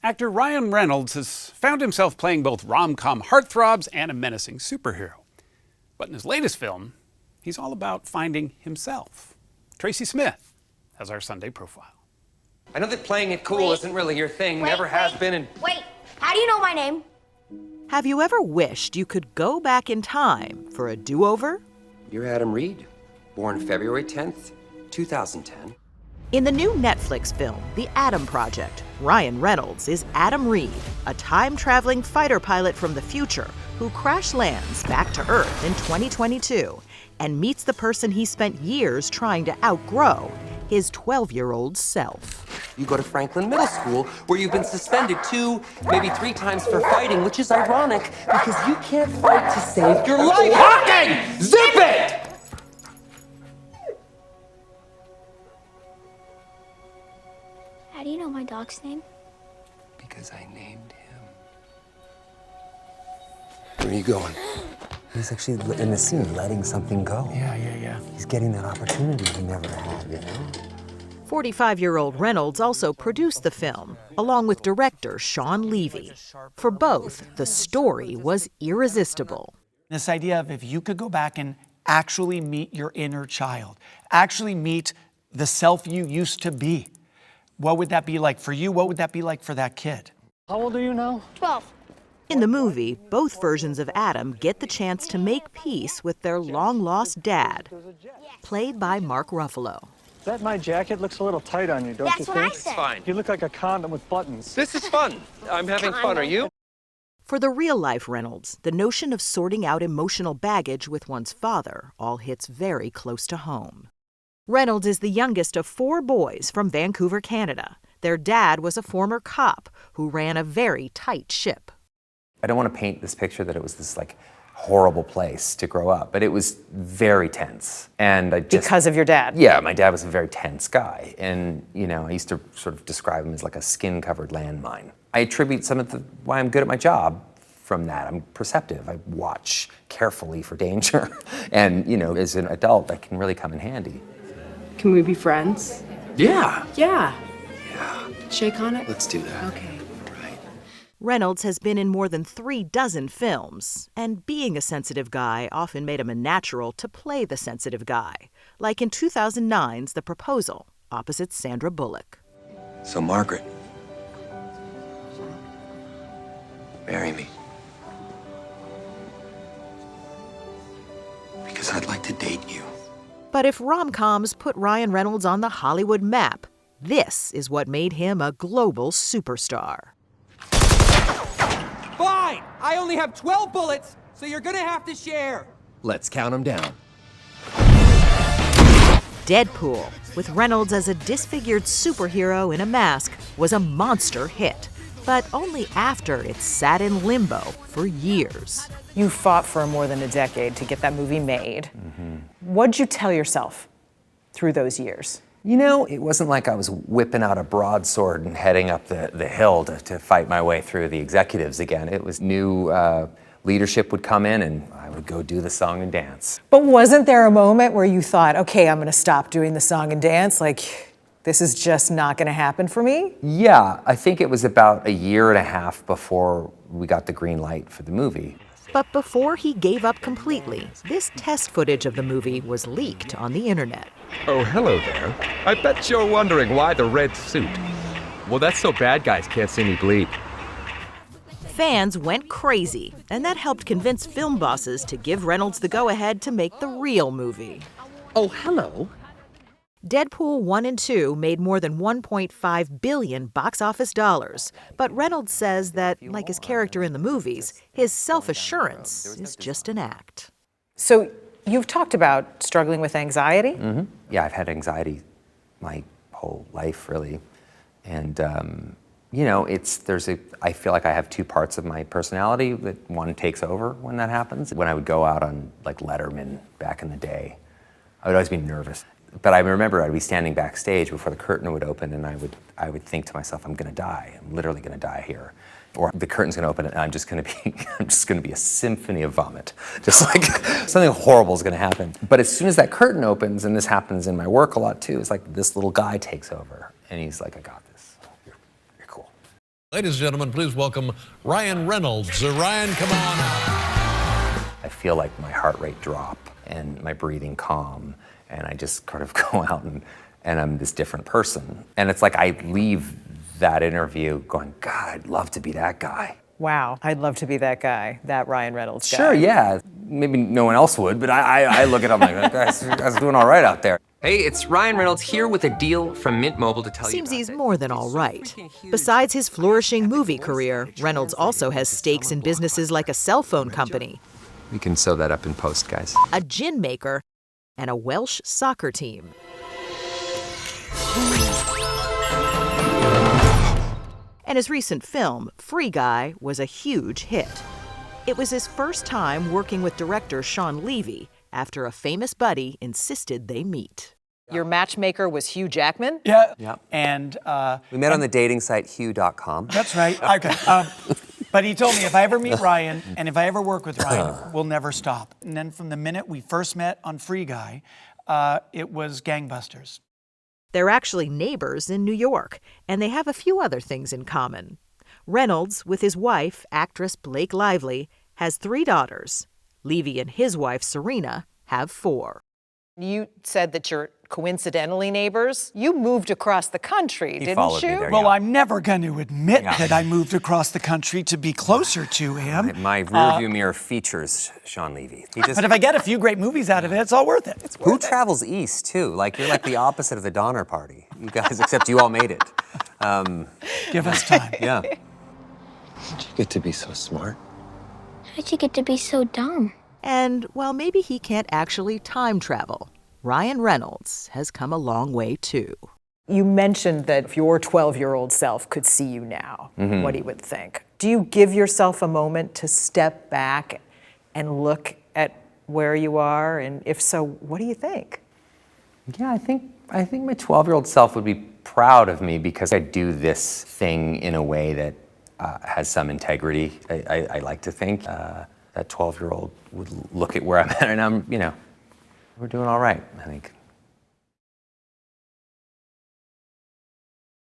Actor Ryan Reynolds has found himself playing both rom-com heartthrobs and a menacing superhero. But in his latest film, he's all about finding himself. Tracy Smith has our Sunday profile. I know that playing it cool isn't really your thing, never has been, and... Wait, how do you know my name? Have you ever wished you could go back in time for a do-over? You're Adam Reed, born February 10th, 2010. In the new Netflix film, The Adam Project, Ryan Reynolds is Adam Reed, a time-traveling fighter pilot from the future who crash lands back to Earth in 2022 and meets the person he spent years trying to outgrow, his 12-year-old self. You go to Franklin Middle School, where you've been suspended 2, maybe 3 times for fighting, which is ironic because you can't fight to save your life. Hawking! Zip it! How do you know my dog's name? Because I named him. Where are you going? He's actually, in the scene, letting something go. Yeah. He's getting that opportunity he never had, you know? 45-year-old Reynolds also produced the film, along with director Shawn Levy. For both, the story was irresistible. This idea of if you could go back and actually meet your inner child, actually meet the self you used to be, what would that be like for you? What would that be like for that kid? How old are you now? 12. In the movie, both versions of Adam get the chance to make peace with their long-lost dad, played by Mark Ruffalo. That my jacket looks a little tight on you, don't you That's think? what I said. Fine. You look like a condom with buttons. This is fun. I'm having fun, are you? For the real-life Reynolds, the notion of sorting out emotional baggage with one's father all hits very close to home. Reynolds is the youngest of 4 boys from Vancouver, Canada. Their dad was a former cop who ran a very tight ship. I don't want to paint this picture that it was this, horrible place to grow up, but it was very tense. And I just... Because of your dad? Yeah, my dad was a very tense guy. And, I used to sort of describe him as like a skin-covered landmine. I attribute some of why I'm good at my job from that. I'm perceptive. I watch carefully for danger. And, as an adult, that can really come in handy. Can we be friends? Yeah. Yeah. Yeah. Shake on it? Let's do that. Okay. Right. Reynolds has been in more than 3 dozen films, and being a sensitive guy often made him a natural to play the sensitive guy, like in 2009's The Proposal, opposite Sandra Bullock. So, Margaret, marry me. Because I'd like to date you. But if rom-coms put Ryan Reynolds on the Hollywood map, this is what made him a global superstar. Fine! I only have 12 bullets, so you're gonna have to share. Let's count them down. Deadpool, with Reynolds as a disfigured superhero in a mask, was a monster hit, but only after it sat in limbo for years. You fought for more than a decade to get that movie made. Mm-hmm. What'd you tell yourself through those years? It wasn't like I was whipping out a broadsword and heading up the hill to fight my way through the executives again. It was new leadership would come in and I would go do the song and dance. But wasn't there a moment where you thought, okay, I'm gonna stop doing the song and dance? This is just not gonna happen for me? Yeah, I think it was about 1.5 years before we got the green light for the movie. But before he gave up completely, this test footage of the movie was leaked on the internet. Oh, hello there. I bet you're wondering why the red suit. Well, that's so bad guys can't see me bleed. Fans went crazy, and that helped convince film bosses to give Reynolds the go-ahead to make the real movie. Oh, hello. Deadpool 1 and 2 made more than $1.5 billion box office dollars, but Reynolds says that, like his character in the movies, his self-assurance is just an act. So you've talked about struggling with anxiety? Mm-hmm. Yeah, I've had anxiety my whole life, really. And, I feel like I have 2 parts of my personality that one takes over when that happens. When I would go out on, Letterman back in the day, I would always be nervous. But I remember I'd be standing backstage before the curtain would open, and I would think to myself, I'm gonna die. I'm literally gonna die here. Or the curtain's gonna open, and I'm just gonna be a symphony of vomit. Just like something horrible is gonna happen. But as soon as that curtain opens, and this happens in my work a lot too, it's like this little guy takes over, and he's like, I got this. Ladies and gentlemen, please welcome Ryan Reynolds. Ryan, come on out. I feel like my heart rate drop and my breathing calm, and I just kind of go out and I'm this different person. And it's like I leave that interview going, God, I'd love to be that guy. Wow, I'd love to be that guy, that Ryan Reynolds guy. Sure, yeah. Maybe no one else would, but I look at him like, that guy's doing all right out there. Hey, it's Ryan Reynolds here with a deal from Mint Mobile to tell Seems you he's about more than all right. Besides his flourishing movie career, Reynolds also has stakes in businesses like a cell phone company, We can sew that up in post, guys. a gin maker, and a Welsh soccer team. And his recent film, Free Guy, was a huge hit. It was his first time working with director Shawn Levy after a famous buddy insisted they meet. Your matchmaker was Hugh Jackman? Yeah. Yep. And We met on the dating site Hugh.com. that's right. Okay. But he told me if I ever meet Ryan and if I ever work with Ryan, we'll never stop. And then from the minute we first met on Free Guy, it was gangbusters. They're actually neighbors in New York, and they have a few other things in common. Reynolds, with his wife, actress Blake Lively, has 3 daughters. Levy and his wife, Serena, have 4. You said that you're coincidentally neighbors. You moved across the country, didn't followed me you? there, Well, yeah. I'm never going to admit that I moved across the country to be closer to him. My rearview mirror features Shawn Levy. He just, But if I get a few great movies out of it, it's all worth it. who travels east, too? Like, you're like the opposite of the Donner Party. You guys, except you all made it. Give us time. Yeah. How'd you get to be so smart? How'd you get to be so dumb? And while maybe he can't actually time travel, Ryan Reynolds has come a long way, too. You mentioned that if your 12-year-old self could see you now, what he would think. Do you give yourself a moment to step back and look at where you are? And if so, what do you think? Yeah, I think my 12-year-old self would be proud of me because I do this thing in a way that has some integrity. I like to think that 12-year-old would look at where I'm at, and we're doing all right, I think.